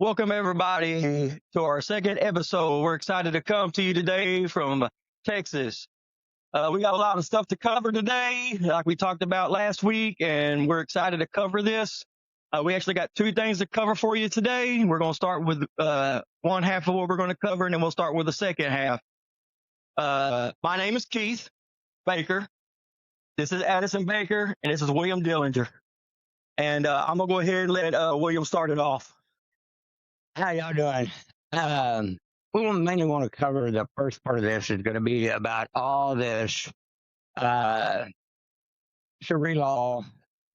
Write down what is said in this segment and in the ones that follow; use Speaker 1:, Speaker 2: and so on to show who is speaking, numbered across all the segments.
Speaker 1: Welcome, everybody, to our second episode. We're excited to come to you today from Texas. We got a lot of stuff to cover today, like we talked about last week, and we're excited to cover this. We actually got two things to cover for you today. We're going to start with one half of what we're going to cover, and then we'll start with the second half. My name is Keith Baker. This is Addison Baker, and this is William Dillinger. And I'm going to go ahead and let William start it off.
Speaker 2: How y'all doing? We mainly want to cover the first part of this is going to be about all this Sharia law,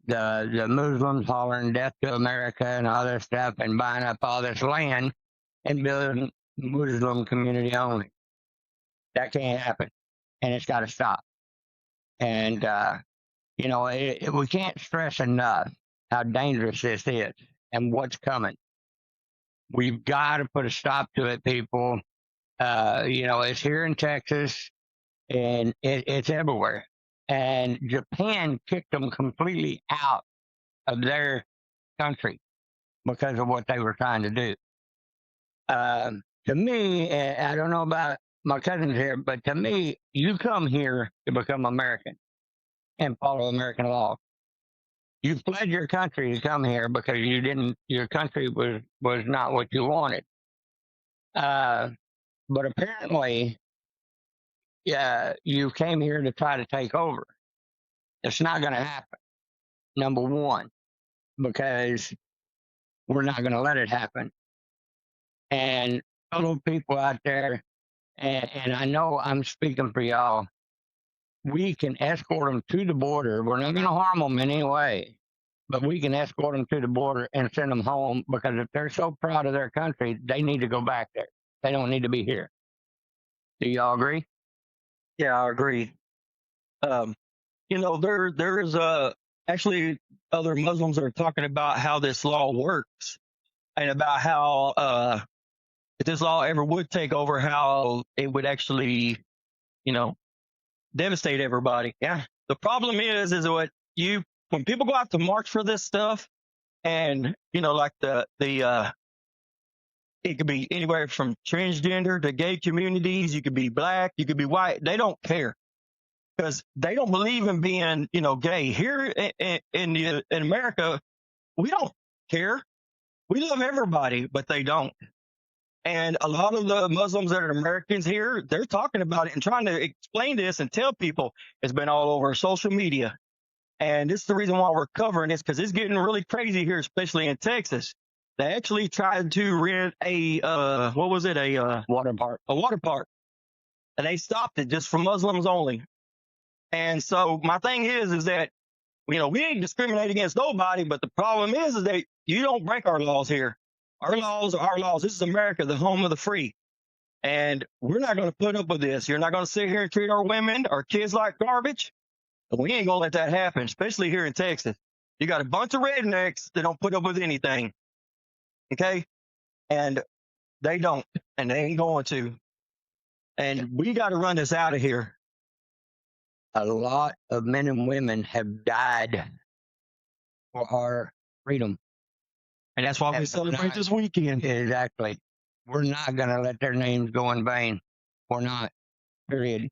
Speaker 2: the Muslims hollering death to America and all this stuff and buying up all this land and building Muslim community only. That can't happen, and it's got to stop. And we can't stress enough how dangerous this is and what's coming. We've got to put a stop to it, people. It's here in Texas, and it's everywhere. And Japan kicked them completely out of their country because of what they were trying to do. To me, I don't know about my cousins here, but to me, you come here to become American and follow American law. You fled your country to come here because your country was not what you wanted. But apparently, you came here to try to take over. It's not going to happen, number one, because we're not going to let it happen. And fellow people out there, and I know I'm speaking for y'all, we can escort them to the border. We're not going to harm them in any way, but we can escort them to the border and send them home because if they're so proud of their country, they need to go back there. They don't need to be here. Do y'all agree?
Speaker 1: Yeah, I agree. There's actually other Muslims that are talking about how this law works and about how if this law ever would take over, how it would actually, devastate everybody. Yeah. The problem is when people go out to march for this stuff, and like it could be anywhere from transgender to gay communities. You could be black, you could be white. They don't care because they don't believe in being, gay. Here in America, we don't care. We love everybody, but they don't. And a lot of the Muslims that are Americans here, they're talking about it and trying to explain this and tell people. It's been all over social media. And this is the reason why we're covering this, because it's getting really crazy here, especially in Texas. They actually tried to rent a
Speaker 2: Water park.
Speaker 1: a water park, and they stopped it just for Muslims only. And so my thing is that we ain't discriminate against nobody, but the problem is that you don't break our laws here. Our laws are our laws. This is America, the home of the free. And we're not going to put up with this. You're not going to sit here and treat our women, our kids like garbage. And we ain't going to let that happen, especially here in Texas. You got a bunch of rednecks that don't put up with anything. Okay? And they don't. And they ain't going to. And we got to run this out of here.
Speaker 2: A lot of men and women have died for our freedom.
Speaker 1: And that's why we celebrate this weekend.
Speaker 2: Exactly. We're not going to let their names go in vain. We're not. Period.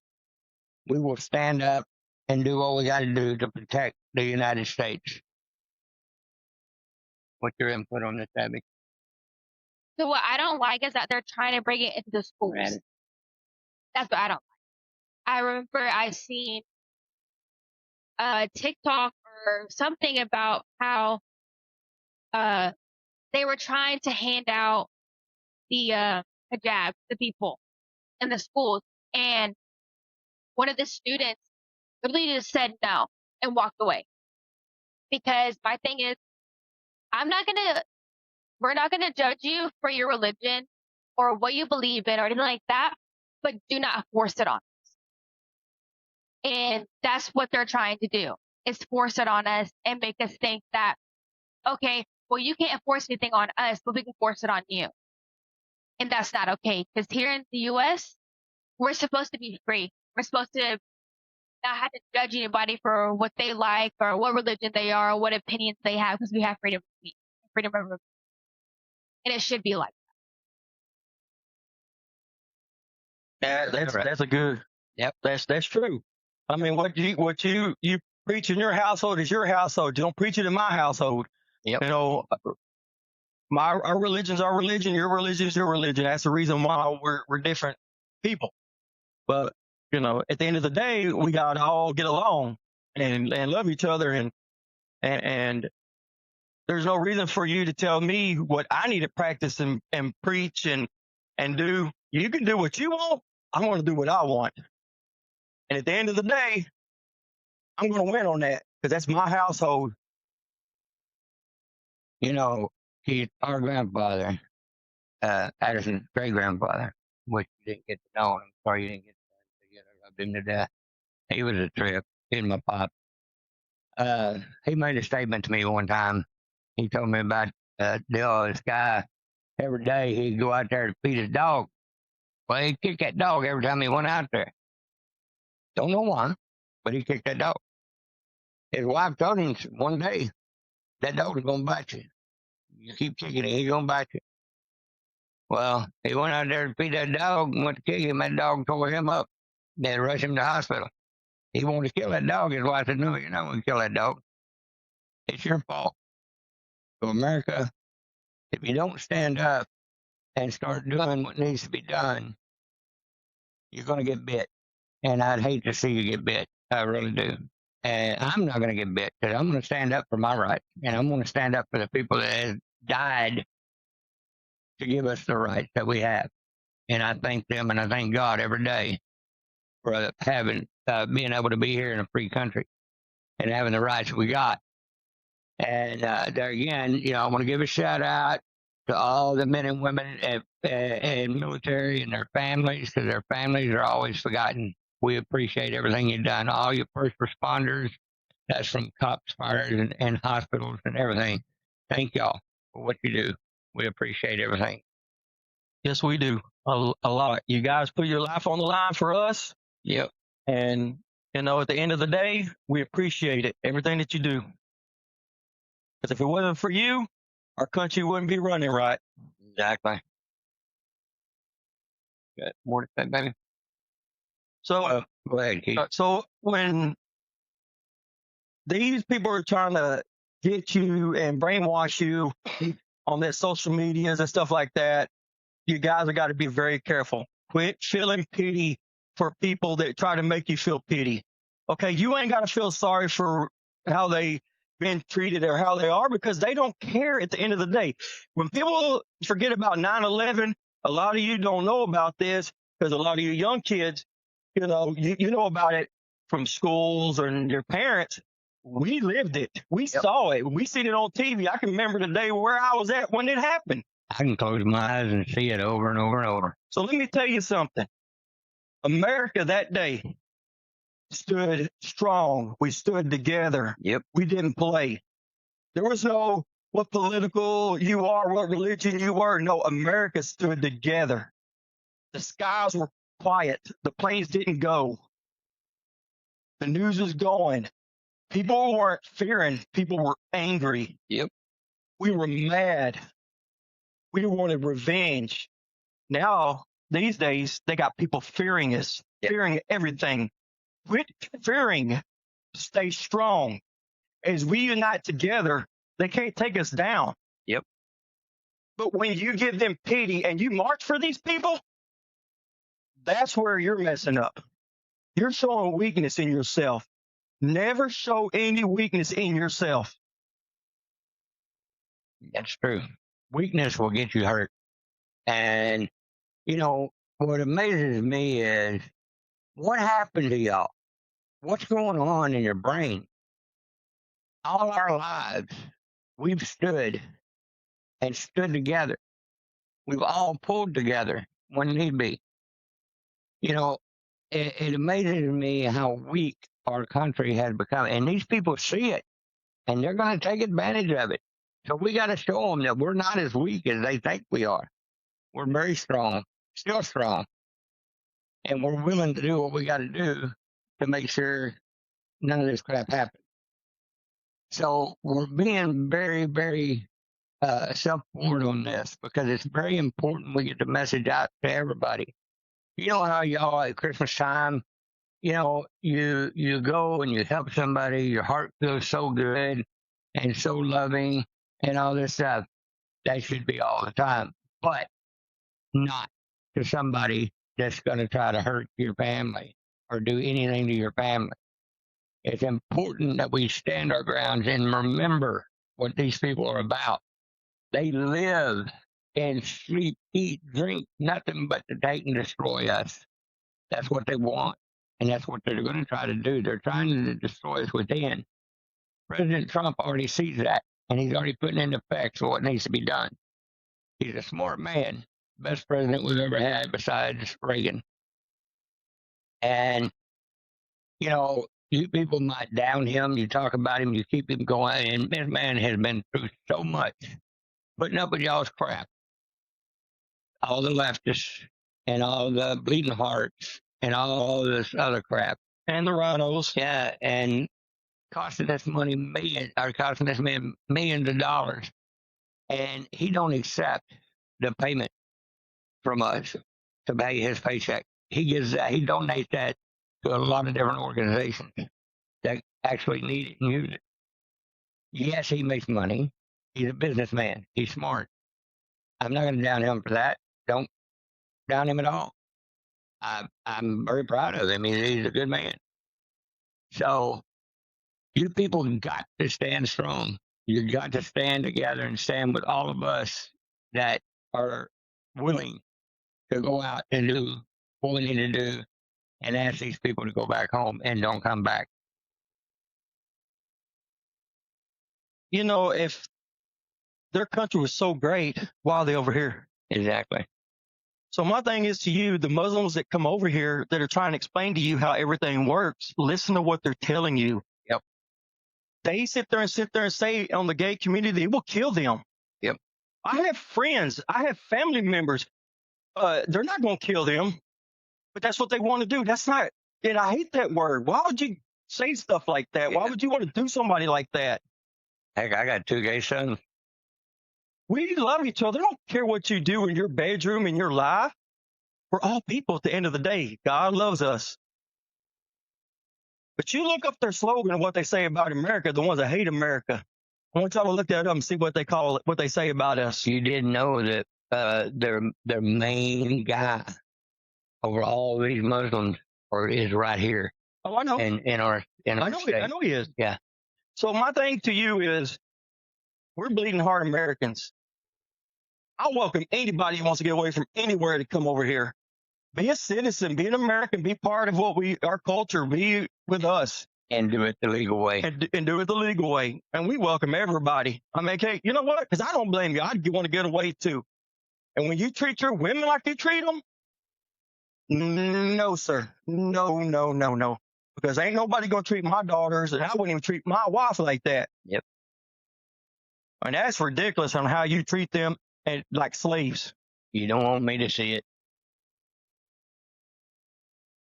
Speaker 2: We will stand up and do what we got to do to protect the United States. What's your input on this, Abby?
Speaker 3: So what I don't like is that they're trying to bring it into the schools.
Speaker 2: Right.
Speaker 3: That's what I don't like. I remember I seen a TikTok or something about how they were trying to hand out the hijab to people in the schools, and one of the students literally just said no and walked away. Because my thing is, we're not gonna judge you for your religion or what you believe in or anything like that, but do not force it on us. And that's what they're trying to do, is force it on us and make us think that, okay, well, you can't force anything on us, but we can force it on you. And that's not okay, because here in the U.S., we're supposed to be free. We're supposed to not have to judge anybody for what they like or what religion they are or what opinions they have, because we have freedom of speech, freedom of religion. and it should be like
Speaker 1: Yeah, that's a good.
Speaker 2: Yep.
Speaker 1: That's true. I mean, what you preach in your household is your household. You don't preach it in my household.
Speaker 2: Yep.
Speaker 1: You know, our religion's our religion. Your religion is your religion. That's the reason why we're different people. But you know, at the end of the day, we gotta all get along and love each other. And there's no reason for you to tell me what I need to practice and preach and do. You can do what you want. I'm going to do what I want. And at the end of the day, I'm going to win on that because that's my household.
Speaker 2: You know, our grandfather, Addison's great grandfather, which you didn't get to know. I'm sorry you didn't get to know. I loved him to death. He was a trip. He was my pop. He made a statement to me one time. He told me about this guy. Every day he'd go out there to feed his dog. Well, he'd kick that dog every time he went out there. Don't know why, but he kicked that dog. His wife told him one day, that dog is going to bite you. You keep kicking it, he's going to bite you. Well, he went out there to feed that dog and went to kick him. That dog tore him up. They had to rush him to the hospital. He wanted to kill that dog. His wife said, no, you're not going to kill that dog. It's your fault. So America, if you don't stand up and start doing what needs to be done, you're going to get bit. And I'd hate to see you get bit. I really do. And I'm not going to get bit because I'm going to stand up for my rights. And I'm going to stand up for the people that have died to give us the rights that we have. And I thank them and I thank God every day for having, being able to be here in a free country and having the rights we got. And there again, you know, I want to give a shout out to all the men and women in military and their families, because their families are always forgotten. We appreciate everything you've done. All your first responders, that's from cops, fires, and hospitals and everything. Thank y'all for what you do. We appreciate everything.
Speaker 1: Yes, we do. A lot. You guys put your life on the line for us.
Speaker 2: Yep.
Speaker 1: And, you know, at the end of the day, we appreciate it. Everything that you do. Because if it wasn't for you, our country wouldn't be running right.
Speaker 2: Exactly. Got more to say, baby?
Speaker 1: So,
Speaker 2: go ahead, Keith.
Speaker 1: So when these people are trying to get you and brainwash you on their social medias and stuff like that, you guys have got to be very careful. Quit feeling pity for people that try to make you feel pity. Okay, you ain't got to feel sorry for how they been treated or how they are, because they don't care at the end of the day. When people forget about 9/11, a lot of you don't know about this because a lot of you young kids, you know, you know about it from schools and your parents. We lived it. We saw it. We seen it on TV. I can remember the day where I was at when it happened.
Speaker 2: I can close my eyes and see it over and over and over.
Speaker 1: So let me tell you something. America that day stood strong. We stood together.
Speaker 2: Yep.
Speaker 1: We didn't play. There was no what political you are, what religion you were. No, America stood together. The skies were quiet. The planes didn't go. The news was going. People weren't fearing. People were angry.
Speaker 2: Yep.
Speaker 1: We were mad. We wanted revenge. Now, these days, they got people fearing us, fearing everything. Quit fearing. Stay strong. As we unite together, they can't take us down.
Speaker 2: Yep.
Speaker 1: But when you give them pity and you march for these people, that's where you're messing up. You're showing weakness in yourself. Never show any weakness in yourself.
Speaker 2: That's true. Weakness will get you hurt. And, you know, what amazes me is what happened to y'all? What's going on in your brain? All our lives, we've stood and stood together. We've all pulled together when need be. You know, it amazes me how weak our country has become. And these people see it, and they're going to take advantage of it. So we got to show them that we're not as weak as they think we are. We're very strong, still strong. And we're willing to do what we got to do to make sure none of this crap happens. So we're being very, very support on this because it's very important we get the message out to everybody. You know how y'all at Christmas time, you go and you help somebody, your heart feels so good and so loving and all this stuff. That should be all the time, but not to somebody that's going to try to hurt your family or do anything to your family. It's important that we stand our grounds and remember what these people are about. They live and sleep, eat, drink, nothing but to take and destroy us. That's what they want. And that's what they're going to try to do. They're trying to destroy us within. President Trump already sees that, and he's already putting into effect what needs to be done. He's a smart man, best president we've ever had besides Reagan. And, you people might down him, you talk about him, you keep him going, and this man has been through so much, putting up with y'all's crap. All the leftists and all the bleeding hearts and all this other crap.
Speaker 1: And the rhinos.
Speaker 2: Yeah, and costing this man millions of dollars. And he don't accept the payment from us to pay his paycheck. He donates that to a lot of different organizations that actually need it and use it. Yes, he makes money. He's a businessman. He's smart. I'm not going to down him for that. Don't down him at all. I'm very proud of him. He's a good man. So you people got to stand strong. You got to stand together and stand with all of us that are willing to go out and do what we need to do and ask these people to go back home and don't come back.
Speaker 1: If their country was so great, why are they over here?
Speaker 2: Exactly.
Speaker 1: So my thing is to you, the Muslims that come over here that are trying to explain to you how everything works, listen to what they're telling you.
Speaker 2: Yep.
Speaker 1: They sit there and say on the gay community, it will kill them.
Speaker 2: Yep.
Speaker 1: I have friends, I have family members. They're not going to kill them, but that's what they want to do. That's not, and I hate that word. Why would you say stuff like that?
Speaker 2: Yeah.
Speaker 1: Why would you want to do somebody like that?
Speaker 2: Heck, I got 2 gay sons.
Speaker 1: We love each other. I don't care what you do in your bedroom, in your life. We're all people at the end of the day. God loves us. But you look up their slogan and what they say about America, the ones that hate America. I want y'all to look that up and see what they call it, what they say about us.
Speaker 2: You didn't know that their main guy over all these Muslims is right here.
Speaker 1: Oh, I know.
Speaker 2: In our state.
Speaker 1: I know he is.
Speaker 2: Yeah.
Speaker 1: So my thing to you is, we're bleeding heart Americans. I welcome anybody who wants to get away from anywhere to come over here. Be a citizen, be an American, be part of our culture, be with us.
Speaker 2: And do it the legal way.
Speaker 1: And do it the legal way. And we welcome everybody. I mean, hey, you know what? Because I don't blame you. I'd want to get away too. And when you treat your women like you treat them, no, sir. No. Because ain't nobody going to treat my daughters, and I wouldn't even treat my wife like that.
Speaker 2: Yep.
Speaker 1: And that's ridiculous on how you treat them like slaves.
Speaker 2: You don't want me to see it.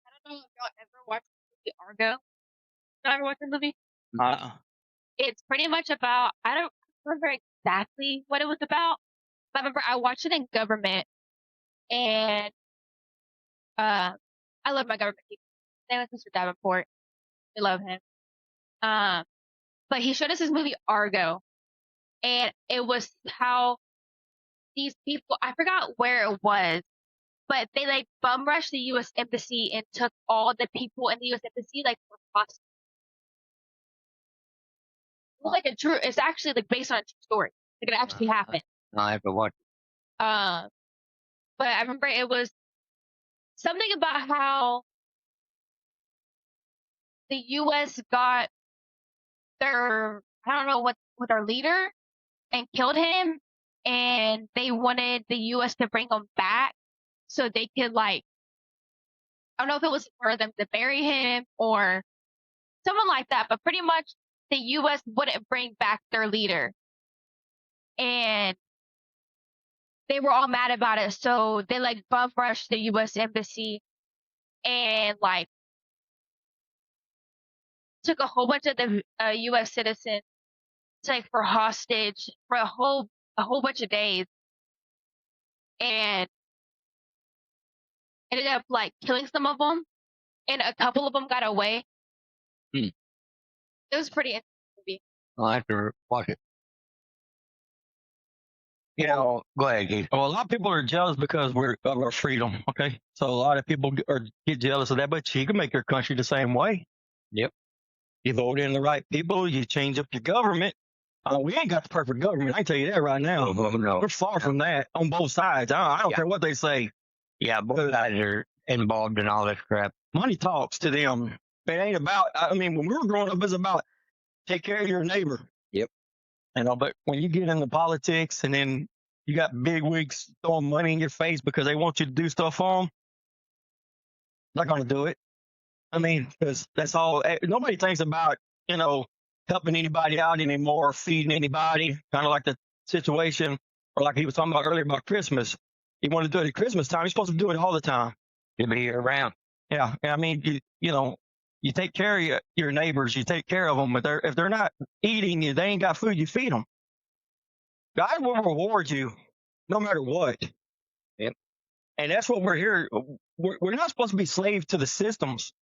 Speaker 3: I don't know if y'all ever watched the movie Argo. Y'all ever watched the movie? It's pretty much about, I don't remember exactly what it was about, but I remember I watched it in government, and I love my government people. His name was Mr. Davenport. I love him. But he showed us this movie Argo, and it was how these people, I forgot where it was, but they like bum rushed the U.S. Embassy and took all the people in the U.S. Embassy like for hostage. It's actually like based on a true story. Like it actually happened.
Speaker 2: I have to watch it.
Speaker 3: But I remember it was something about how the U.S. got I don't know what their leader and killed him, and they wanted the U.S. to bring him back so they could I don't know if it was for them to bury him or something like that, but pretty much the U.S. wouldn't bring back their leader. And they were all mad about it, so they bum rushed the U.S. Embassy and took a whole bunch of the U.S. citizens for hostage for a whole a whole bunch of days and ended up like killing some of them, and a couple of them got away.
Speaker 2: Hmm.
Speaker 3: It was pretty interesting movie.
Speaker 2: I'll have to watch it. You know, go ahead, Keith.
Speaker 1: Well, a lot of people are jealous because we're of our freedom. Okay, so a lot of people get jealous of that, but you can make your country the same way.
Speaker 2: Yep.
Speaker 1: You vote in the right people, you change up your government. We ain't got the perfect government. I can tell you that right now.
Speaker 2: Oh, no.
Speaker 1: We're far from that on both sides. I don't
Speaker 2: Yeah.
Speaker 1: care what they say.
Speaker 2: Yeah, both sides are involved in all this crap.
Speaker 1: Money talks to them. It ain't about. I mean, when we were growing up, it's about take care of your neighbor.
Speaker 2: Yep.
Speaker 1: You know, but when you get into politics and then you got big wigs throwing money in your face because they want you to do stuff for them, not going to do it. I mean, because that's all. Nobody thinks about, you know, helping anybody out anymore, feeding anybody. Kind of like the situation, or like he was talking about earlier about Christmas. You want to do it at Christmas time. You're supposed to do it all the time.
Speaker 2: To be around.
Speaker 1: Yeah. I mean, you know, you take care of your neighbors. You take care of them. But if they're not eating you, they ain't got food. You feed them. God will reward you no matter what.
Speaker 2: Yep.
Speaker 1: And that's what we're here. We're not supposed to be slaves to the systems.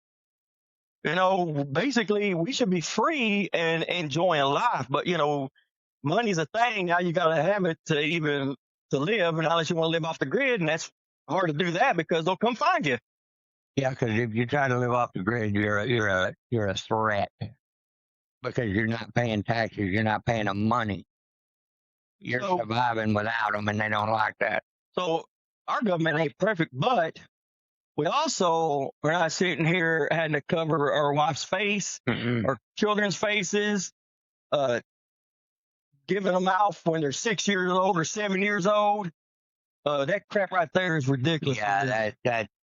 Speaker 1: You know, basically, we should be free and enjoying life. But, you know, money's a thing. Now you got to have it to even to live. And unless you want to live off the grid, and that's hard to do that because they'll come find you.
Speaker 2: Yeah, because if you try to live off the grid, you're a threat because you're not paying taxes. You're not paying them money. You're surviving without them, and they don't like that.
Speaker 1: So our government ain't perfect, but we also are not sitting here having to cover our wife's face, or children's faces, giving them out when they're 6 years old or 7 years old. That crap right there is ridiculous.
Speaker 2: Yeah,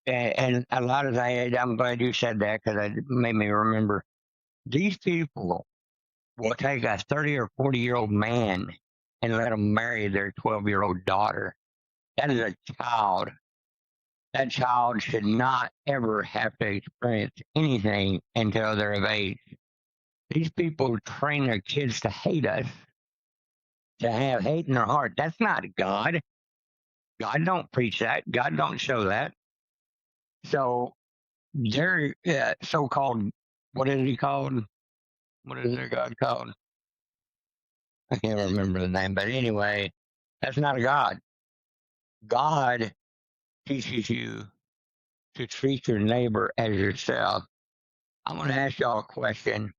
Speaker 2: and a lot of that, I'm glad you said that because it made me remember. These people will take a 30 or 40-year-old man and let him marry their 12-year-old daughter. That is a child. That child should not ever have to experience anything until they're of age. These people train their kids to hate us, to have hate in their heart. That's not God. God don't preach that. God don't show that. So they're so-called, what is he called? What is their God called? I can't remember the name, but anyway, that's not a God. God teaches you to treat your neighbor as yourself. I'm going to ask y'all a question,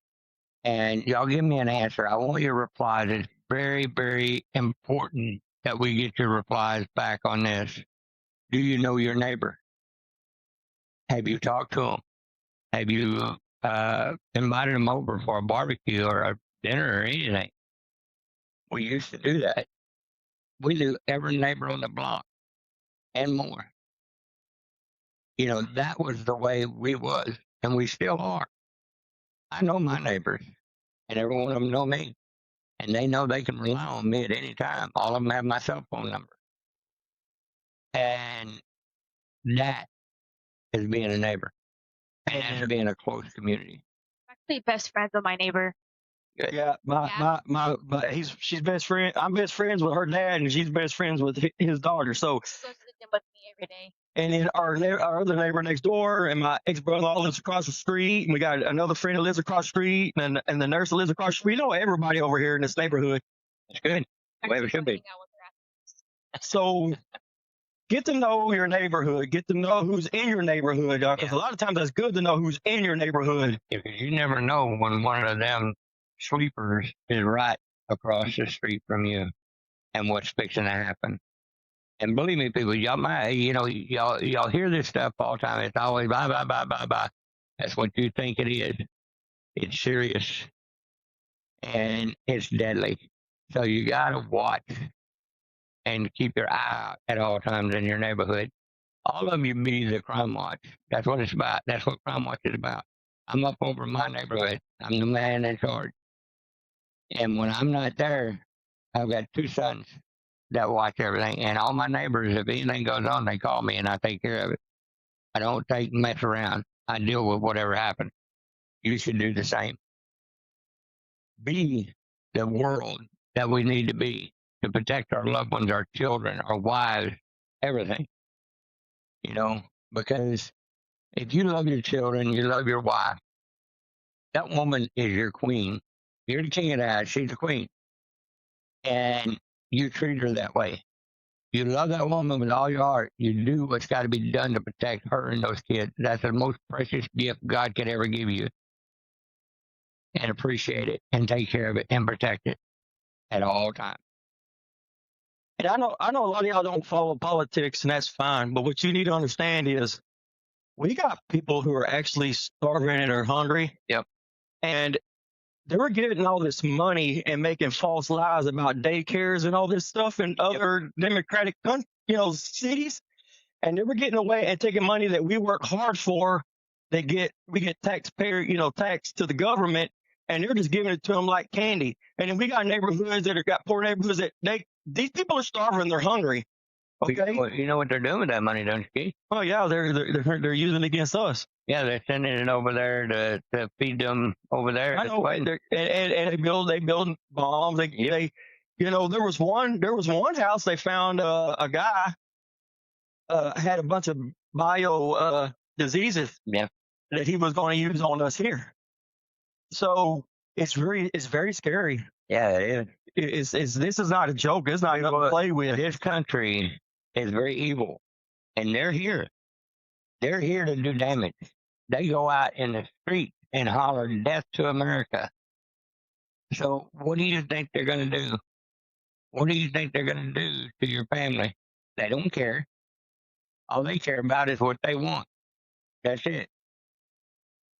Speaker 2: and y'all give me an answer. I want your replies. It's very, very important that we get your replies back on this. Do you know your neighbor? Have you talked to them? Have you invited them over for a barbecue or a dinner or anything? We used to do that. We knew every neighbor on the block and more. You know, that was the way we was, and we still are. I know my neighbors, and every one of them know me, and they know they can rely on me at any time. All of them have my cell phone number. And that is being a neighbor, and that's being a close community.
Speaker 3: I'm actually best friends with my neighbor.
Speaker 2: Good.
Speaker 1: Yeah, she's best friend. I'm best friends with her dad, and she's best friends with his daughter. So
Speaker 3: She goes to the gym with me every day.
Speaker 1: And then our other neighbor next door, and my ex-brother-in-law lives across the street, and we got another friend that lives across the street, and the nurse that lives across the street. You know everybody over here in this neighborhood.
Speaker 2: It's good. The way it should be.
Speaker 1: So get to know your neighborhood. Get to know who's in your neighborhood, because a lot of times that's good to know who's in your neighborhood.
Speaker 2: Because you never know when one of them sleepers is right across the street from you and what's fixing to happen. And believe me, people, y'all might, y'all hear this stuff all the time. It's always blah, blah, blah, blah, blah. That's what you think it is. It's serious. And it's deadly. So you got to watch and keep your eye out at all times in your neighborhood. All of you be the Crime Watch. That's what it's about. That's what Crime Watch is about. I'm up over my neighborhood. I'm the man in charge. And when I'm not there, I've got 2 sons that watch everything. And all my neighbors, if anything goes on, they call me and I take care of it. I don't mess around. I deal with whatever happens. You should do the same. Be the world that we need to be. to protect our loved ones, our children, our wives, everything, because if you love your children, you love your wife, that woman is your queen. You're the king of the house. She's the queen. And you treat her that way. You love that woman with all your heart. You do what's got to be done to protect her and those kids. That's the most precious gift God could ever give you. And appreciate it and take care of it and protect it at all times.
Speaker 1: And I know a lot of y'all don't follow politics, and that's fine. But what you need to understand is we got people who are actually starving and are hungry.
Speaker 2: Yep.
Speaker 1: And they were getting all this money and making false lies about daycares and all this stuff in other democratic, cities. And they were getting away and taking money that we work hard for. We get taxpayer, taxed to the government, and they're just giving it to them like candy. And then we got neighborhoods that got poor neighborhoods that these people are starving, they're hungry. Okay.
Speaker 2: You know what they're doing with that money, don't you, Keith?
Speaker 1: Oh yeah, they're using it against us.
Speaker 2: Yeah, they're sending it over there to feed them over there.
Speaker 1: I know, and they build bombs. There was one house they found a guy had a bunch of bio diseases that he was going to use on us here. So it's very scary.
Speaker 2: Yeah, it is.
Speaker 1: This is not a joke. It's not going to play with.
Speaker 2: This country is very evil, and they're here. They're here to do damage. They go out in the street and holler death to America. So what do you think they're going to do? What do you think they're going to do to your family? They don't care. All they care about is what they want. That's it.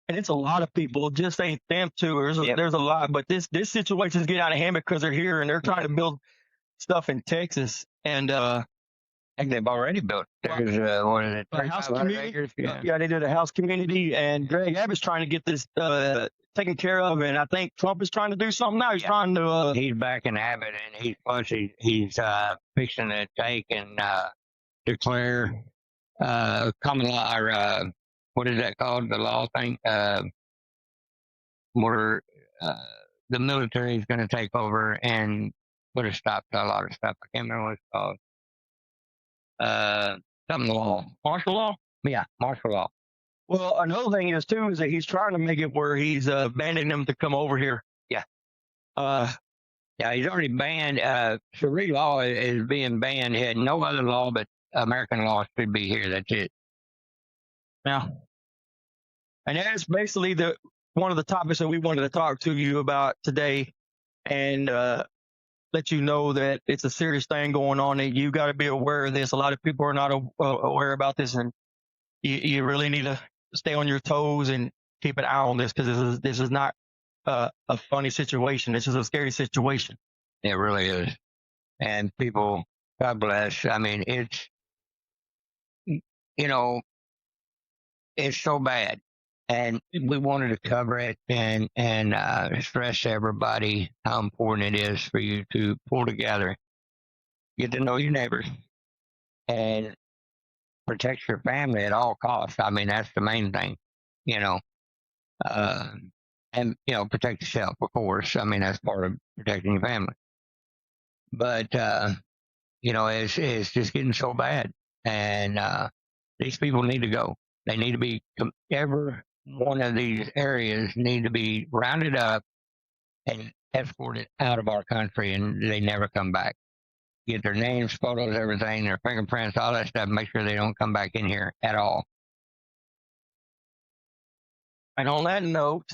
Speaker 1: And it's a lot of people. Just ain't them two. There's a lot. But this situation's getting out of hand because they're here and they're trying to build stuff in Texas. And
Speaker 2: I think they've already built. There's
Speaker 1: a house community.
Speaker 2: Acres?
Speaker 1: Yeah, they did a house community, and Greg Abbott's trying to get this taken care of, and I think Trump is trying to do something now. He's trying to.
Speaker 2: He's backing Abbott, and he's fixing to take and declare common law, or what is that called? The law thing, where the military is going to take over and put a stop to a lot of stuff. I can't remember what it's called. Something law.
Speaker 1: Martial law?
Speaker 2: Yeah, martial law.
Speaker 1: Well, another thing is that he's trying to make it where he's banning them to come over here.
Speaker 2: Yeah. Yeah, he's already banned. Sharia law is being banned. He had no other law but American law should be here. That's it.
Speaker 1: Now, and that's basically one of the topics that we wanted to talk to you about today, and let you know that it's a serious thing going on, and you got to be aware of this. A lot of people are not aware about this, and you really need to stay on your toes and keep an eye on this, because this is not a funny situation. This is a scary situation.
Speaker 2: It really is. And people, God bless. I mean, it's so bad. And we wanted to cover it and stress to everybody how important it is for you to pull together, get to know your neighbors, and protect your family at all costs. I mean, that's the main thing, and protect yourself, of course. I mean, that's part of protecting your family. But it's just getting so bad, and these people need to go. They need to be one of these areas need to be rounded up and escorted out of our country, and they never come back. Get their names, photos, everything, their fingerprints, all that stuff. Make sure they don't come back in here at all.
Speaker 1: And on that note,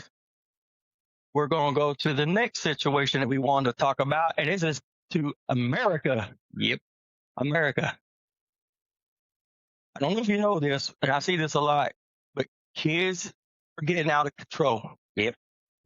Speaker 1: we're going to go to the next situation that we wanted to talk about, and this is to America.
Speaker 2: Yep.
Speaker 1: America. I don't know if you know this, and I see this a lot, but kids are getting out of control.
Speaker 2: Yep.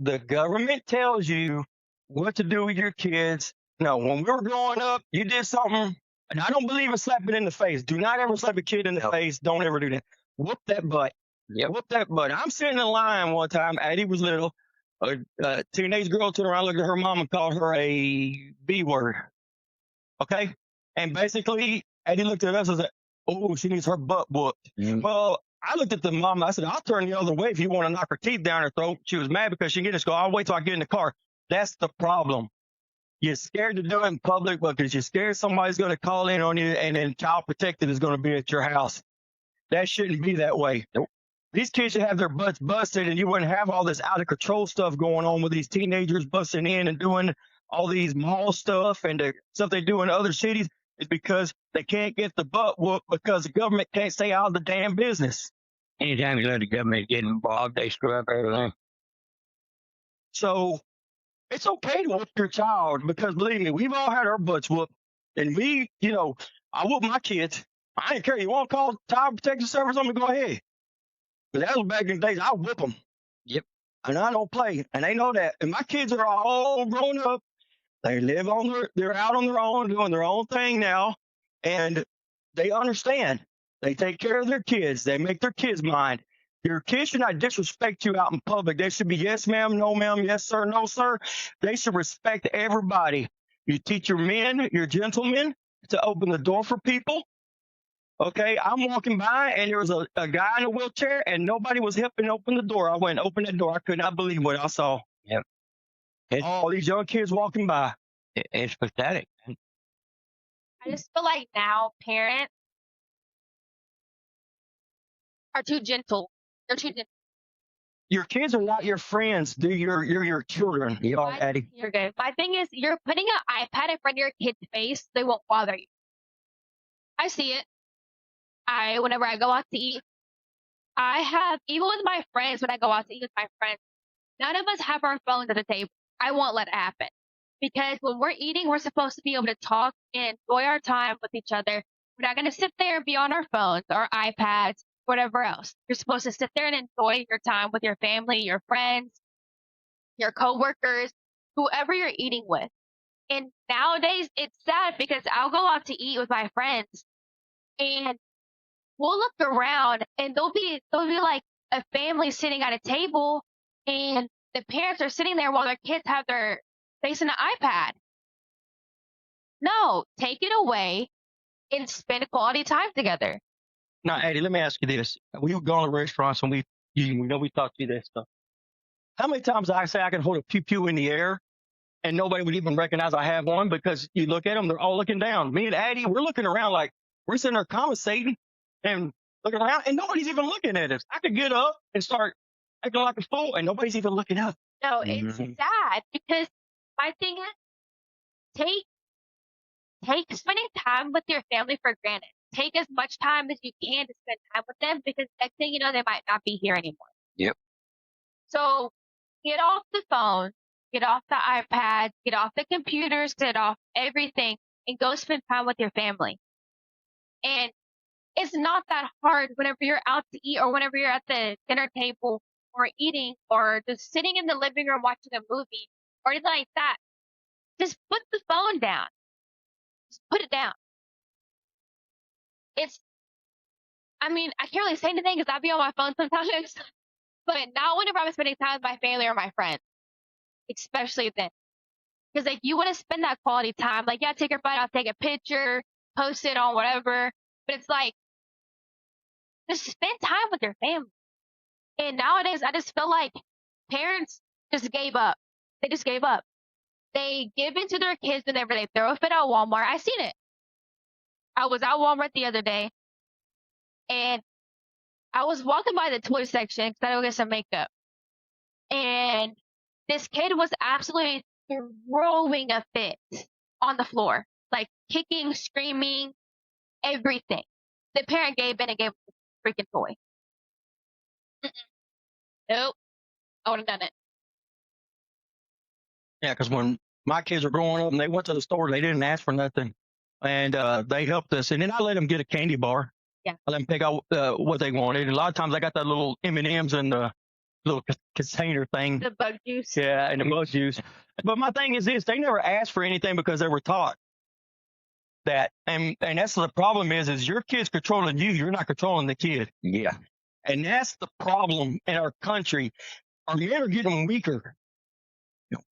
Speaker 1: The government tells you what to do with your kids. No, when we were growing up, you did something, and I don't believe in slapping in the face. Do not ever slap a kid in the face. Don't ever do that. Whoop that butt.
Speaker 2: Yep.
Speaker 1: Whoop that butt. I'm sitting in line one time. Addie was little. A teenage girl turned around, looked at her mom, and called her a B word. Okay? And basically, Addie looked at us and said, oh, she needs her butt whooped.
Speaker 2: Mm-hmm.
Speaker 1: Well, I looked at the mom. I said, I'll turn the other way if you want to knock her teeth down her throat. She was mad because she didn't just go, I'll wait till I get in the car. That's the problem. You're scared to do it in public because you're scared somebody's going to call in on you, and then Child Protective is going to be at your house. That shouldn't be that way.
Speaker 2: Nope.
Speaker 1: These kids should have their butts busted, and you wouldn't have all this out of control stuff going on with these teenagers busting in and doing all these mall stuff and the stuff they do in other cities. Is because they can't get the butt whooped because the government can't stay out of the damn business.
Speaker 2: Anytime you let the government get involved, they screw up everything.
Speaker 1: So it's okay to whoop your child because believe me, we've all had our butts whooped. And we, I whoop my kids. I ain't care. You want to call Child Protection Service on me? Go ahead. But that was back in the days. I whoop them.
Speaker 2: Yep.
Speaker 1: And I don't play. And they know that. And my kids are all grown up. They live they're out on their own, doing their own thing now. And they understand. They take care of their kids. They make their kids mind. Your kids should not disrespect you out in public. They should be yes, ma'am, no, ma'am, yes, sir, no, sir. They should respect everybody. You teach your men, your gentlemen, to open the door for people. Okay, I'm walking by and there was a guy in a wheelchair and nobody was helping open the door. I went and opened that door. I could not believe what I saw.
Speaker 2: Yep.
Speaker 1: All these young kids walking by.
Speaker 2: It's pathetic.
Speaker 3: I just feel like now parents are too gentle. They're too gentle.
Speaker 1: Your kids are not your friends. You're your children.
Speaker 2: Yep.
Speaker 1: Oh, Daddy.
Speaker 3: You're good. My thing is, you're putting an iPad in front of your kid's face. They won't bother you. I see it. Whenever I go out to eat, even with my friends, when I go out to eat with my friends, none of us have our phones at the table. I won't let it happen. Because when we're eating, we're supposed to be able to talk and enjoy our time with each other. We're not going to sit there and be on our phones or iPads, whatever else. You're supposed to sit there and enjoy your time with your family, your friends, your coworkers, whoever you're eating with. And nowadays, it's sad because I'll go out to eat with my friends and we'll look around and there'll be like a family sitting at a table and the parents are sitting there while their kids have their facing an iPad. No, take it away and spend quality time together.
Speaker 1: Now, Eddie, let me ask you this. We've gone to restaurants and we know we talked to you this stuff. How many times I say I can hold a pew-pew in the air and nobody would even recognize I have one because you look at them, they're all looking down. Me and Addie, we're looking around like we're sitting there conversating and looking around and nobody's even looking at us. I could get up and start acting like a fool and nobody's even looking up.
Speaker 3: No, it's sad because my thing is take spending time with your family for granted. Take as much time as you can to spend time with them because next thing you know, they might not be here anymore.
Speaker 2: Yep.
Speaker 3: So get off the phone, get off the iPad, get off the computers, get off everything and go spend time with your family. And it's not that hard whenever you're out to eat or whenever you're at the dinner table or eating or just sitting in the living room watching a movie or anything like that. Just put the phone down. Just put it down. I can't really say anything because I'll be on my phone sometimes. But not whenever I'm spending time with my family or my friends. Especially then. Because like you want to spend that quality time. Like, yeah, take your phone out, take a picture, post it on whatever. But it's like, just spend time with your family. And nowadays, I just feel like parents just gave up. They just gave up. They give in to their kids whenever they throw a fit at Walmart. I seen it. I was at Walmart the other day, and I was walking by the toy section because I had to get some makeup. And this kid was absolutely throwing a fit on the floor, like kicking, screaming, everything. The parent gave in and gave the freaking toy. Nope. I would have done it.
Speaker 1: Yeah, because when my kids were growing up and they went to the store, they didn't ask for nothing. And they helped us. And then I let them get a candy bar.
Speaker 3: Yeah.
Speaker 1: I let them pick out what they wanted. And a lot of times I got that little M&Ms and the little container thing.
Speaker 3: The bug juice.
Speaker 1: Yeah, and the bug juice. But my thing is this, they never asked for anything because they were taught that. And that's the problem is your kid's controlling you. You're not controlling the kid.
Speaker 2: Yeah.
Speaker 1: And that's the problem in our country. Our men are getting weaker.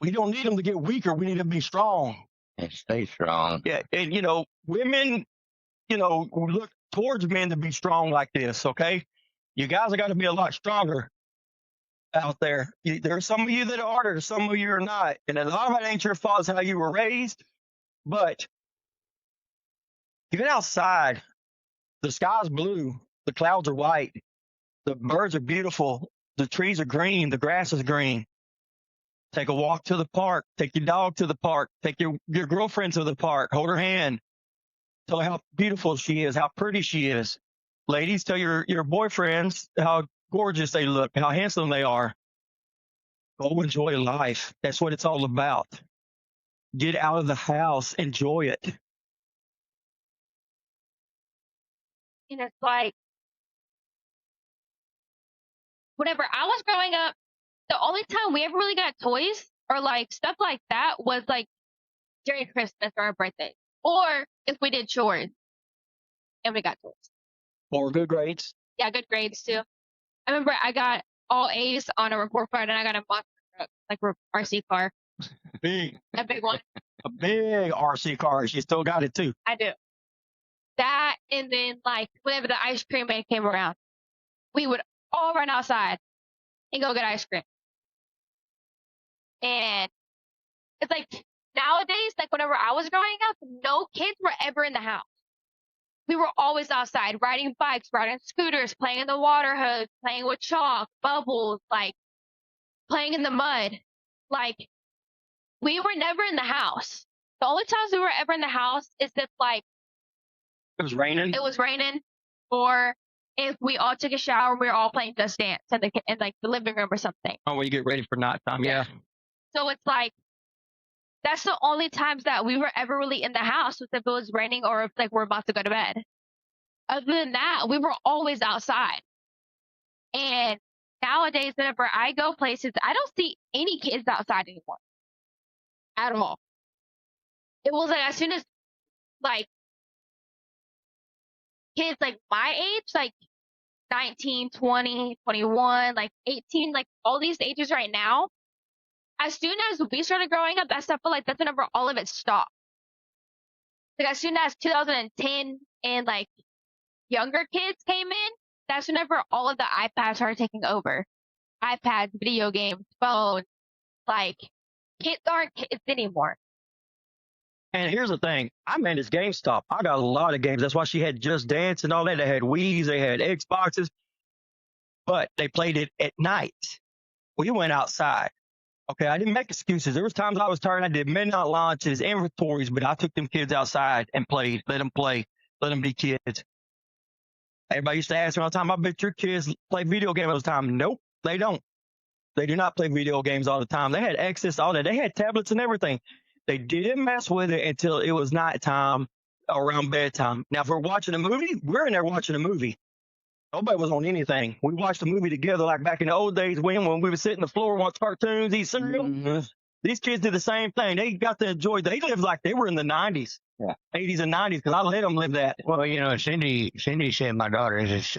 Speaker 1: We don't need them to get weaker. We need them to be strong.
Speaker 2: And stay strong.
Speaker 1: Yeah. And, women, look towards men to be strong like this. Okay. You guys have got to be a lot stronger. out there. There's some of you that are, there's some of you are not. And a lot of it ain't your fault, it's how you were raised. But you get outside, the sky's blue, the clouds are white, the birds are beautiful, the trees are green, the grass is green. Take a walk to the park, take your dog to the park, take your girlfriend to the park, hold her hand, tell her how beautiful she is, how pretty she is. Ladies, tell your boyfriends how gorgeous they look, how handsome they are. Go enjoy life. That's what it's all about. Get out of the house, enjoy it.
Speaker 3: And it's like, whenever I was growing up, the only time we ever really got toys or like stuff like that was like during Christmas or our birthday, or if we did chores and we got toys.
Speaker 1: Or good grades.
Speaker 3: Yeah, good grades too. I remember I got all A's on a report card, and I got a monster truck, like RC car,
Speaker 1: Big,
Speaker 3: a big one.
Speaker 1: a big RC car. She still got it too.
Speaker 3: I do. That, and then like whenever the ice cream man came around, we would all run outside and go get ice cream. And it's like nowadays, like whenever I was growing up, no kids were ever in the house. We were always outside, riding bikes, riding scooters, playing in the water hose, playing with chalk, bubbles, like playing in the mud. Like we were never in the house. The only times we were ever in the house is if like
Speaker 1: It was raining.
Speaker 3: it was raining, or if we all took a shower and we were all playing Just Dance in like the living room or something.
Speaker 1: Oh, well, you get ready for nighttime. Yeah.
Speaker 3: So it's like that's the only times that we were ever really in the house, was if it was raining or if like we're about to go to bed. Other than that, we were always outside. And nowadays, whenever I go places, I don't see any kids outside anymore at all. It was like as soon as like kids like my age, like 19, 20, 21, like 18, like all these ages right now, as soon as we started growing up, that's I feel like that's whenever all of it stopped. Like as soon as 2010 and like younger kids came in, that's whenever all of the iPads started taking over. iPads, video games, phones, like kids aren't kids anymore.
Speaker 1: And here's the thing. I managed GameStop. I got a lot of games. That's why she had Just Dance and all that. They had Wii's, they had Xboxes, but they played it at night. We went outside. Okay, I didn't make excuses. There was times I was tired. I did midnight launches, inventories, but I took them kids outside and played. Let them play. Let them be kids. Everybody used to ask me all the time, I bet your kids play video games all the time. Nope, they don't. They do not play video games all the time. They had access to all that. They had tablets and everything. They didn't mess with it until it was nighttime, around bedtime. Now, if we're watching a movie, we're in there watching a movie. Nobody was on anything. We watched a movie together, like back in the old days when we would sit on the floor, watch cartoons, eat cereal.
Speaker 2: Mm-hmm.
Speaker 1: These kids did the same thing. They got to enjoy. They lived like they were in the 90s, 80s and 90s, because I let them live that.
Speaker 2: Well, you know, Cindy said, my daughter, these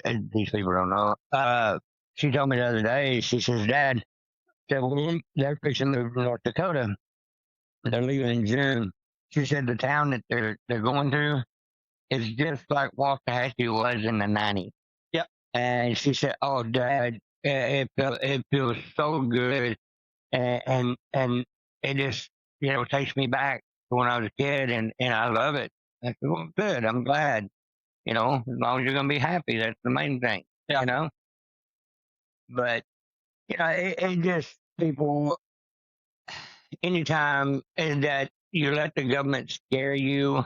Speaker 2: people don't know. She told me the other day, she says, Dad, they're fixing to move to North Dakota. They're leaving in June. She said the town that they're going to is just like Waxahachie was in the 90s.
Speaker 1: Yep.
Speaker 2: And she said, "Oh, Dad, it feels so good, and it just takes me back to when I was a kid, and I love it." I said, "Well, good. I'm glad. As long as you're gonna be happy, that's the main thing.
Speaker 1: Yeah.
Speaker 2: But it just people." Anytime that you let the government scare you,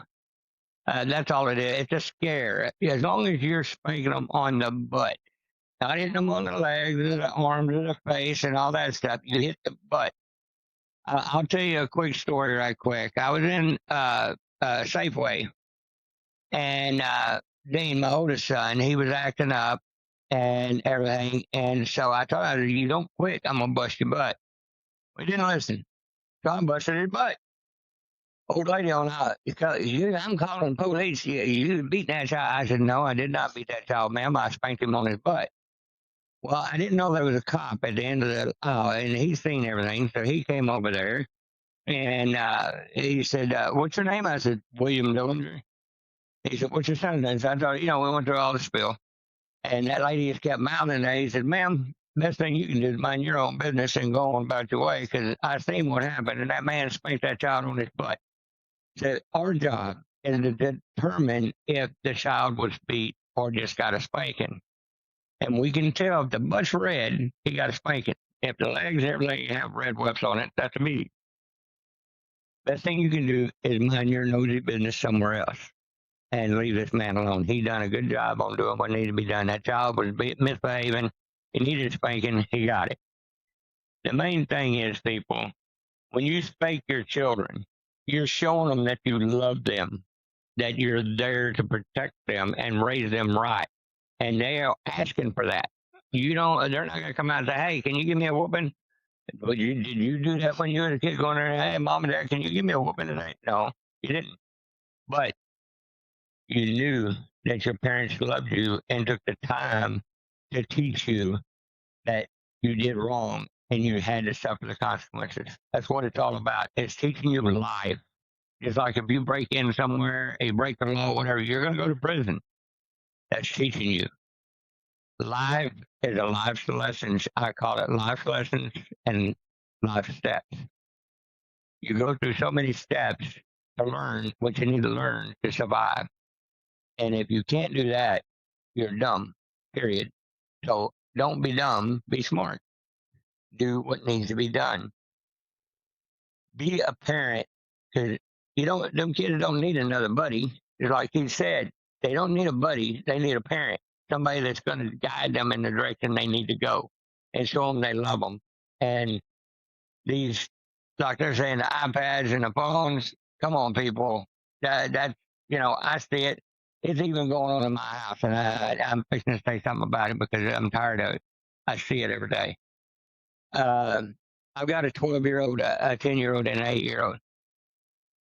Speaker 2: that's all it is. It's a scare. As long as you're spanking them on the butt, not hitting them on the legs or the arms or the face and all that stuff, you hit the butt. I'll tell you a quick story right quick. I was in Safeway, and Dean, my oldest son, he was acting up and everything. And so I told him, you don't quit, I'm going to bust your butt. We didn't listen. So I busted his butt. Old lady on out, I'm calling police. You beat that child. I said, no, I did not beat that child, ma'am. I spanked him on his butt. Well, I didn't know there was a cop at the end of the aisle, and he's seen everything. So he came over there, and he said, what's your name? I said, William Dillinger. He said, what's your son's name? So I thought, we went through all the spiel. And that lady just kept mouthing there. He said, ma'am, best thing you can do is mind your own business and go on about your way, because I seen what happened, and that man spanked that child on his butt. So our job is to determine if the child was beat or just got a spanking. And we can tell if the butt's red, he got a spanking. If the legs and everything have red webs on it, that's a beat. Best thing you can do is mind your nosy business somewhere else and leave this man alone. He done a good job on doing what needed to be done. That child was misbehaving. He needed spanking. He got it. The main thing is, people, when you spank your children, you're showing them that you love them, that you're there to protect them and raise them right. And they are asking for that. They're not going to come out and say, hey, can you give me a whooping? But did you do that when you were a kid going there, hey, mom and dad, can you give me a whooping today? No, you didn't. But you knew that your parents loved you and took the time to teach you that you did wrong and you had to suffer the consequences. That's what it's all about. It's teaching you life. It's like if you break in somewhere, you break the law, whatever, you're going to go to prison. That's teaching you. Life is a life's lessons. I call it life lessons and life steps. You go through so many steps to learn what you need to learn to survive. And if you can't do that, you're dumb, period. So don't be dumb, be smart. Do what needs to be done. Be a parent, because them kids don't need another buddy. It's like he said, they don't need a buddy, they need a parent. Somebody that's going to guide them in the direction they need to go and show them they love them. And these, like they're saying, the iPads and the phones, come on, people. That's, I see it. It's even going on in my house, and I'm fixing to say something about it because I'm tired of it. I see it every day. I've got a 12-year-old, a 10-year-old, and an 8-year-old.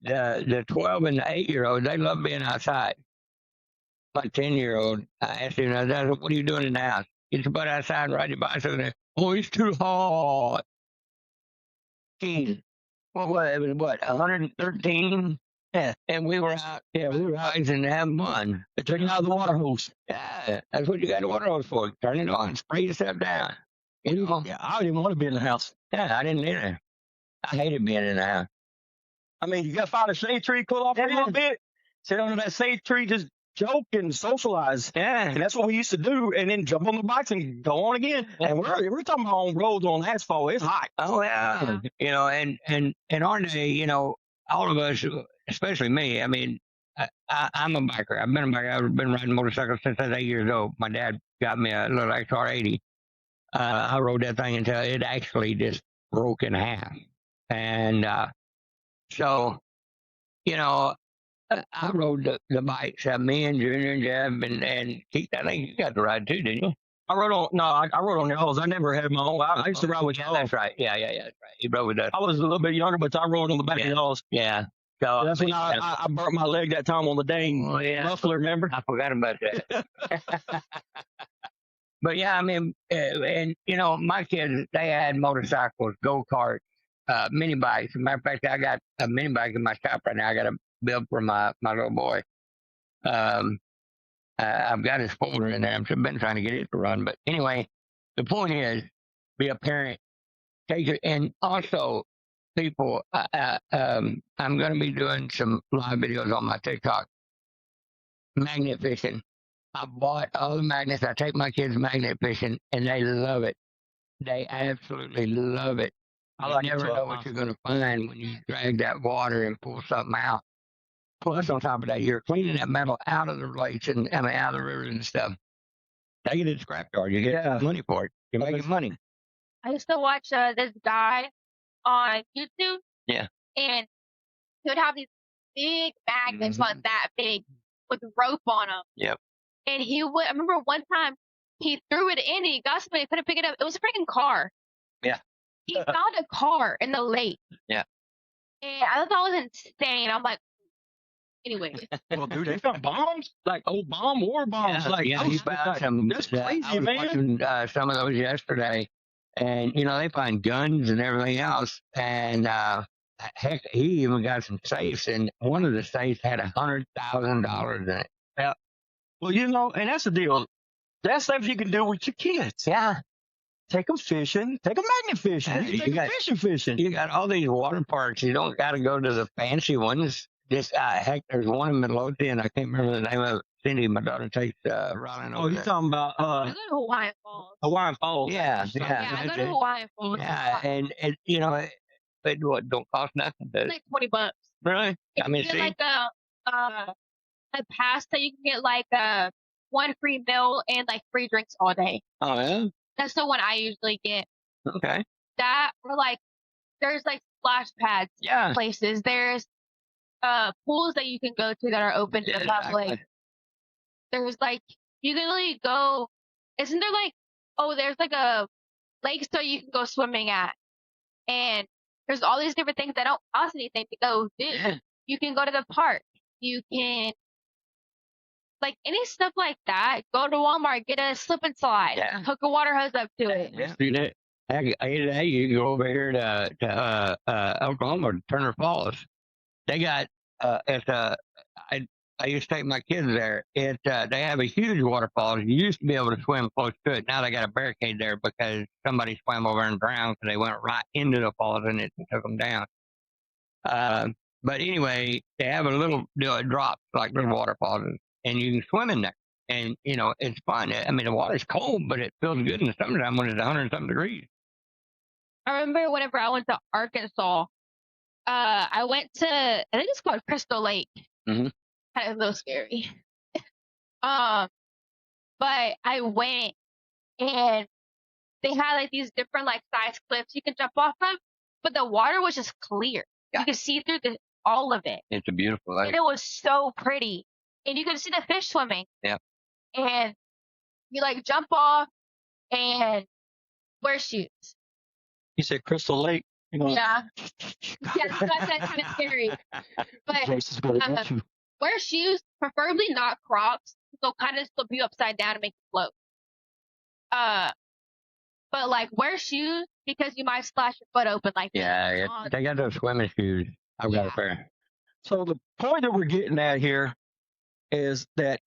Speaker 2: The 12 and the 8-year-old, they love being outside. My 10-year-old, I asked him, Dad, what are you doing in the house? Get your butt outside and ride your bicycle. Oh, it's too hot. Jeez. It was what, 113? Yeah. And we were out, and having fun.
Speaker 1: Taking out the water hose.
Speaker 2: Yeah, that's what you got the water hose for. Turn it on, spray yourself down.
Speaker 1: Yeah, I didn't want to be in the house.
Speaker 2: Yeah, I didn't either. I hated being in the house.
Speaker 1: I mean, you got to find a shade tree, cool off a little bit, sit under that shade tree, just joke and socialize.
Speaker 2: Yeah.
Speaker 1: And that's what we used to do. And then jump on the bikes and go on again. And we're talking about on roads, on asphalt. It's hot.
Speaker 2: Oh, yeah. And in our day, all of us, especially me, I mean, I'm a biker. I've been a biker. I've been riding motorcycles since I was 8 years old. My dad got me a little XR80. I rode that thing until it actually just broke in half. And so, I rode the bikes. Me and Junior and Jeb and Keith. I think you got to ride too, didn't you?
Speaker 1: I rode on y'all's. I never had my own. I used to ride with y'all.
Speaker 2: That's right. Yeah, that's right. You rode with us.
Speaker 1: I was a little bit younger, but I rode on the back of y'all's.
Speaker 2: Yeah. So
Speaker 1: that's when I burnt my leg that time on the dang muffler, remember?
Speaker 2: I forgot about that. But yeah, I mean, and my kids, they had motorcycles, go-karts, mini bikes. As a matter of fact, I got a mini bike in my shop right now. I got a build for my little boy. I've got his folder in there. I've been trying to get it to run. But anyway, the point is, be a parent. Take it. And also, people, I'm going to be doing some live videos on my TikTok. Magnet fishing. I bought all the magnets. I take my kids magnet fishing, and they love it. They absolutely love it. You never know what you're going to find when you drag that water and pull something out. Plus, on top of that, you're cleaning that metal out of the lakes and out of the rivers and stuff. Take it to the scrap yard. You get money for it. You're making money.
Speaker 3: I used to watch this guy on YouTube.
Speaker 2: Yeah.
Speaker 3: And he would have these big magnets, like that big, with rope on them.
Speaker 2: Yep.
Speaker 3: And I remember one time he threw it in and he got somebody, couldn't pick it up. It was a freaking car.
Speaker 2: Yeah.
Speaker 3: He found a car in the lake.
Speaker 2: Yeah.
Speaker 3: And I thought that was insane. I'm like, anyway.
Speaker 1: Well, dude, they found bombs, like old war bombs.
Speaker 2: He found some.
Speaker 1: That's crazy,
Speaker 2: I was watching some of those yesterday, and they find guns and everything else. And heck, he even got some safes, and one of the safes had $100,000 in it.
Speaker 1: Yeah. Well, and that's the deal. That's stuff you can do with your kids.
Speaker 2: Yeah.
Speaker 1: take them fishing, take them magnet fishing,
Speaker 2: Yeah,
Speaker 1: you can take them fishing.
Speaker 2: You got all these water parks. You don't got to go to the fancy ones. Just heck, there's one in Midlothian. I can't remember the name of it. Cindy, my daughter, takes Rylan
Speaker 1: Oh,
Speaker 2: over
Speaker 1: you
Speaker 2: there.
Speaker 1: talking about
Speaker 3: I go to Hawaiian Falls.
Speaker 1: Hawaiian Falls?
Speaker 2: Yeah,
Speaker 3: Yeah, I go to Hawaiian Falls.
Speaker 2: Yeah, and you know, it don't cost nothing.
Speaker 3: It's like $20.
Speaker 2: Really?
Speaker 3: If
Speaker 2: I mean,
Speaker 3: you get
Speaker 2: see,
Speaker 3: like a pass that you can get like one free meal and like free drinks all day.
Speaker 2: oh yeah,
Speaker 3: That's the one I usually get.
Speaker 2: okay,
Speaker 3: That or like there's like splash pads
Speaker 2: yeah,
Speaker 3: places. There's pools that you can go to that are open to the public.
Speaker 2: exactly.
Speaker 3: There's like you can literally go. Isn't there like there's like a lake so you can go swimming at, and there's all these different things that don't cost anything to go do.
Speaker 2: Yeah.
Speaker 3: You can go to the park. You can like any stuff like that. Go to Walmart, get a slip and slide,
Speaker 2: Yeah.
Speaker 3: hook a water hose up to it.
Speaker 2: Yeah, do that. Heck, either that, you can go over here to Oklahoma, to Turner Falls. They got I used to take my kids there. They have a huge waterfall. You used to be able to swim close to it. Now they got a barricade there because somebody swam over and drowned because they went right into the falls and it took them down. But anyway, they have a little drop like little waterfalls, and you can swim in there. And you know it's fun. I mean the water's cold, but it feels good in the summertime when it's 100 and something degrees.
Speaker 3: I remember whenever I went to Arkansas, I went to I think it's called Crystal Lake.
Speaker 2: Mhm.
Speaker 3: Kind of a little scary. But I went and they had like these different like size cliffs you can jump off of, but the water was just clear.
Speaker 2: Yeah.
Speaker 3: You could see through all of it.
Speaker 2: It's a beautiful lake.
Speaker 3: And it was so pretty. And you could see the fish swimming.
Speaker 2: Yeah.
Speaker 3: And you like jump off and wear shoes.
Speaker 1: You said Crystal Lake. You know,
Speaker 3: Yeah. Yeah, that's kind of scary. But
Speaker 1: Jason's gonna get you.
Speaker 3: wear shoes, preferably not Crocs. They'll kind of slip you upside down and make you float. But like wear shoes because you might splash your foot open like
Speaker 2: Yeah, they got those swimming shoes. I've got a
Speaker 3: Yeah.
Speaker 2: pair.
Speaker 1: So the point that we're getting at here is that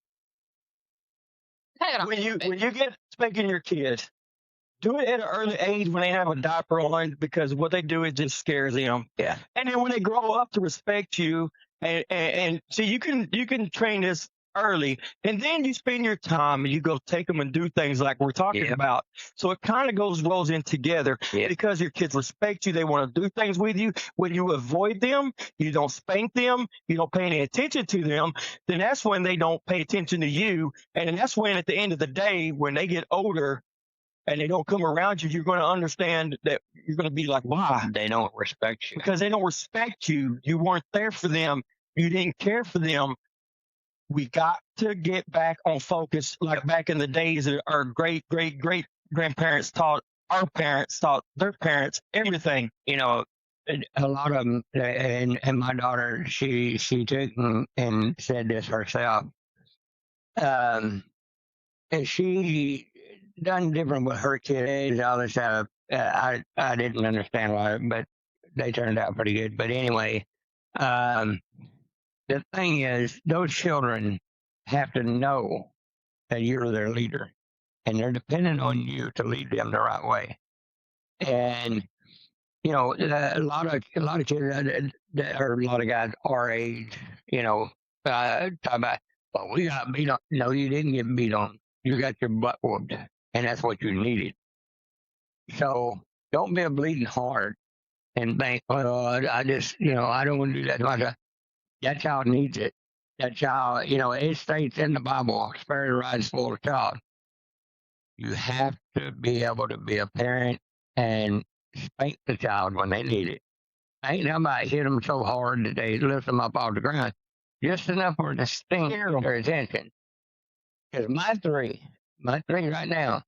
Speaker 1: when you get spanking your kid, do it at an early age when they have a diaper on, because what they do it just scares them.
Speaker 2: Yeah.
Speaker 1: And then when they grow up to respect you, and see, you can train this early, and then you spend your time and you go take them and do things like we're talking
Speaker 2: Yeah.
Speaker 1: about. So it kind of rolls in together
Speaker 2: Yeah.
Speaker 1: because your kids respect you. They want to do things with you. When you avoid them, you don't spank them, you don't pay any attention to them, then that's when they don't pay attention to you. And then that's when at the end of the day, when they get older, and they don't come around you, you're going to understand that you're going to be like, why?
Speaker 2: They don't respect you.
Speaker 1: Because they don't respect you. You weren't there for them. You didn't care for them. We got to get back on focus, like back in the days that our great grandparents taught our parents, taught their parents, everything.
Speaker 2: You know, a lot of them, and my daughter, she took and said this herself. And she done different with her kids, all this stuff. I didn't understand why, but they turned out pretty good. But anyway, the thing is, those children have to know that you're their leader, and they're dependent on you to lead them the right way. And you know, a lot of kids that are a lot of guys our age, you know, talk about, well, we got beat on. No, you didn't get beat on. You got your butt whooped, and that's what you needed. So don't be a bleeding heart and think, well, I just, you know, I don't want to do that to myself. That child needs it. That child, you know, it states in the Bible, spare the rod, spoil the child. You have to be able to be a parent and spank the child when they need it. Ain't nobody hit them so hard that they lift them up off the ground. Just enough for it to sting their attention. Because my three right now,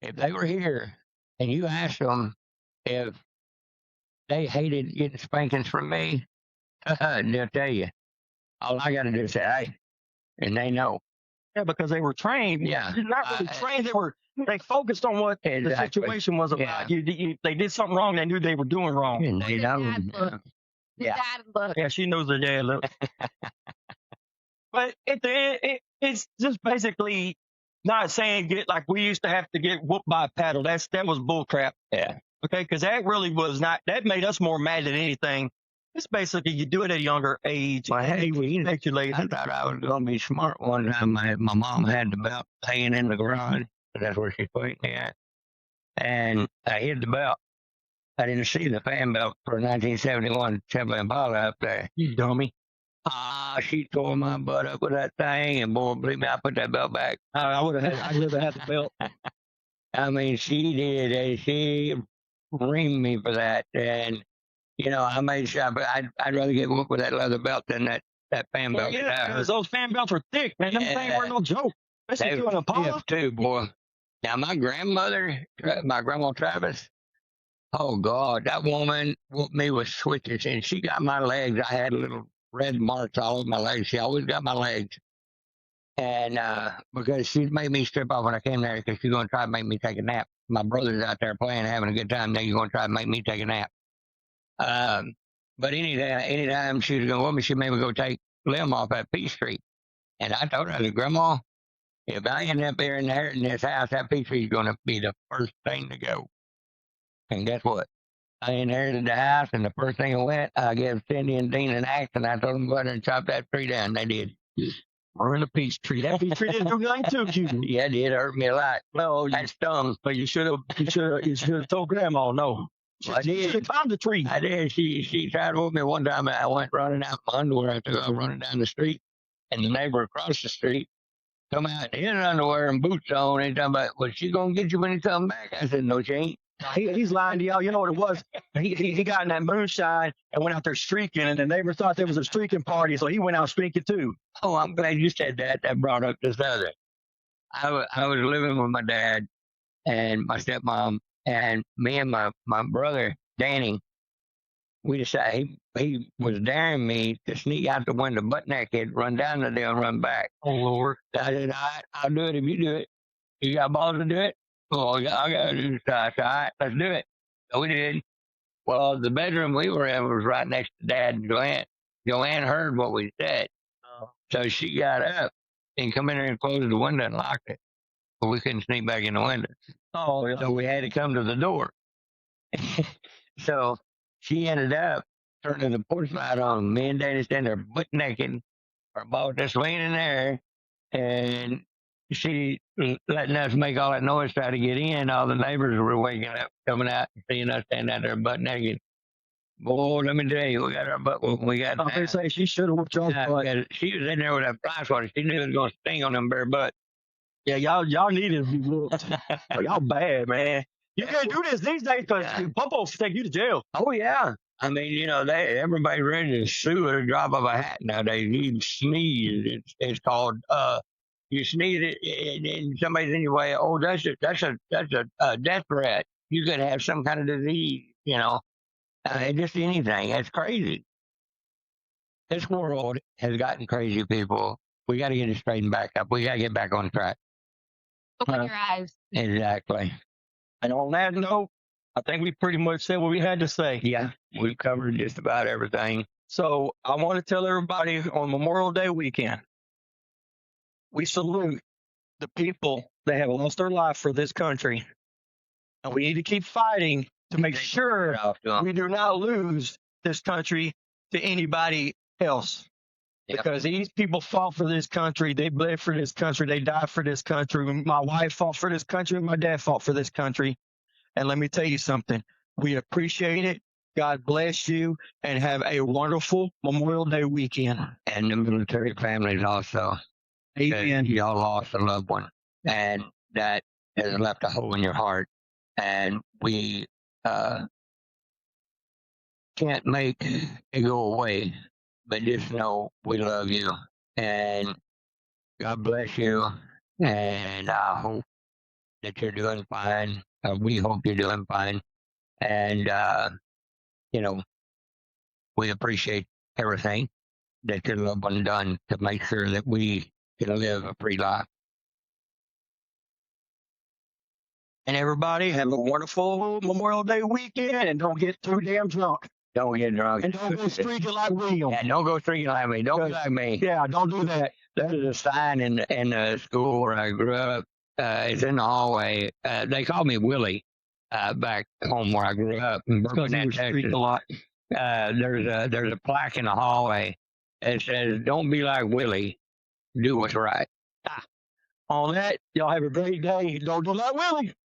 Speaker 2: if they were here and you asked them if they hated getting spankings from me, they'll tell you. All I got to do is say, hey, and they know.
Speaker 1: Yeah, because they were trained.
Speaker 2: Yeah.
Speaker 1: Not really trained. They focused on what the
Speaker 2: Exactly.
Speaker 1: situation was about.
Speaker 2: Yeah.
Speaker 1: They did something wrong. They knew they were doing wrong.
Speaker 2: And they know.
Speaker 3: The dad look.
Speaker 1: Yeah, she knows her dad look. But at the end, it's just basically not saying get like we used to have to get whooped by a paddle. That was bull crap.
Speaker 2: Yeah.
Speaker 1: Okay, because that really was not. That made us more mad than anything. It's basically you do it at a younger age.
Speaker 2: Well, hey,
Speaker 1: Speculate.
Speaker 2: I thought I was going to be smart one time. My mom had the belt hanging in the garage. That's where she put me at. And I hid the belt. I didn't see the fan belt for 1971 Chevrolet Impala up there.
Speaker 1: You dummy.
Speaker 2: She tore my butt up with that thing, and boy, believe me, I put that belt back.
Speaker 1: I would have had. I would have had the belt.
Speaker 2: I mean, she did, and she reamed me for that. And you know, I made sure, but I'd rather get whooped with that leather belt than that fan belt.
Speaker 1: Yeah, because those fan belts were thick, man. Them things weren't no joke. Especially to an Impala.
Speaker 2: Too, boy. Now, my grandmother, my grandma Travis, oh, God, that woman whooped me with switches, and she got my legs. I had little red marks all over my legs. She always got my legs. And because she made me strip off when I came there because she's going to try to make me take a nap. My brother's out there playing, having a good time. Now you're going to try to make me take a nap. But anytime she was going to whoop me, she made me go take limb off at Peach Street. And I told her, I said, Grandma, if I end up here in this house, that Peach Street is going to be the first thing to go. And guess what? I inherited the house, and the first thing I went, I gave Cindy and Dean an axe, and I told them to go out there and chop that tree down. They did.
Speaker 1: We're in a peach tree. That peach tree didn't do nothing to you.
Speaker 2: Yeah, it did hurt me a lot.
Speaker 1: Well,
Speaker 2: that stung.
Speaker 1: But you should have told Grandma no.
Speaker 2: Well, I did.
Speaker 1: You should have climbed the tree.
Speaker 2: I did. She tried to whoop me one time. I went running out my underwear. I was running down the street, and the neighbor across the street come out in underwear and boots on. And talking about, well, she gonna get you when he come back. I said, no, she ain't.
Speaker 1: He's lying to y'all. You know what it was? He got in that moonshine and went out there streaking, and the neighbor thought there was a streaking party, so he went out streaking too.
Speaker 2: Oh, I'm glad you said that. That brought up this other. I was living with my dad and my stepmom, and me and my brother, Danny, we decided he was daring me to sneak out the window butt naked, run down the hill, and run back.
Speaker 1: Oh, Lord.
Speaker 2: I said, all right, I'll do it if you do it. You got balls to do it? Oh, I got to do it. All right, let's do it. So we did. Well, the bedroom we were in was right next to Dad and Joanne. Joanne heard what we said. So she got up and come in there and closed the window and locked it. But we couldn't sneak back in the window.
Speaker 1: Oh, yeah.
Speaker 2: So we had to come to the door. So she ended up turning the porch light on. Me and Danny standing there butt naked. Our boat just leaning there. And she letting us make all that noise, try to get in. All the neighbors were waking up, coming out, and seeing us standing out there butt naked. Boy, let me tell you, we got our butt whooped. We got.
Speaker 1: I say she should have whooped y'all's butt.
Speaker 2: She was in there with that fly swatter. She knew it was going to sting on them bare butts.
Speaker 1: Yeah, y'all needed to be whooped. Y'all bad, man. You can't do this these days because Popo take you to jail.
Speaker 2: Oh yeah. I mean, you know, everybody's ready to sue at a drop of a hat nowadays. You sneeze, it's called. You sneeze it, and somebody's in your way. Oh, that's a death threat. You could have some kind of disease. You know, just anything. It's crazy. This world has gotten crazy, people. We got to get it straightened back up. We got to get back on track.
Speaker 3: Open your eyes.
Speaker 2: Exactly.
Speaker 1: And on that note, I think we pretty much said what we had to say.
Speaker 2: Yeah, we've covered just about everything.
Speaker 1: So I want to tell everybody on Memorial Day weekend, we salute the people that have lost their life for this country. And we need to keep fighting to make sure we do not lose this country to anybody else. Because these people fought for this country. They bled for this country. They died for this country. My wife fought for this country. My dad fought for this country. And let me tell you something. We appreciate it. God bless you and have a wonderful Memorial Day weekend.
Speaker 2: And the military families also.
Speaker 1: Amen.
Speaker 2: Y'all lost a loved one. And that has left a hole in your heart. And we can't make it go away. But just know we love you. And God bless you. And I hope that you're doing fine. We hope you're doing fine. And, you know, we appreciate everything that your loved one done to make sure that we can live a free life.
Speaker 1: And everybody have a wonderful Memorial Day weekend and don't get too damn drunk.
Speaker 2: Don't get drunk.
Speaker 1: And don't go streaking like William.
Speaker 2: Yeah, don't go streaking like me. Don't be like me.
Speaker 1: Yeah, don't do that.
Speaker 2: There's a sign in the school where I grew up It's in the hallway. They call me Willie back home where I grew up in Burkett, Texas.
Speaker 1: A lot.
Speaker 2: There's a plaque in the hallway. It says, "Don't be like Willie. Do what's right."
Speaker 1: On that, y'all have a great day. Don't do like Willie.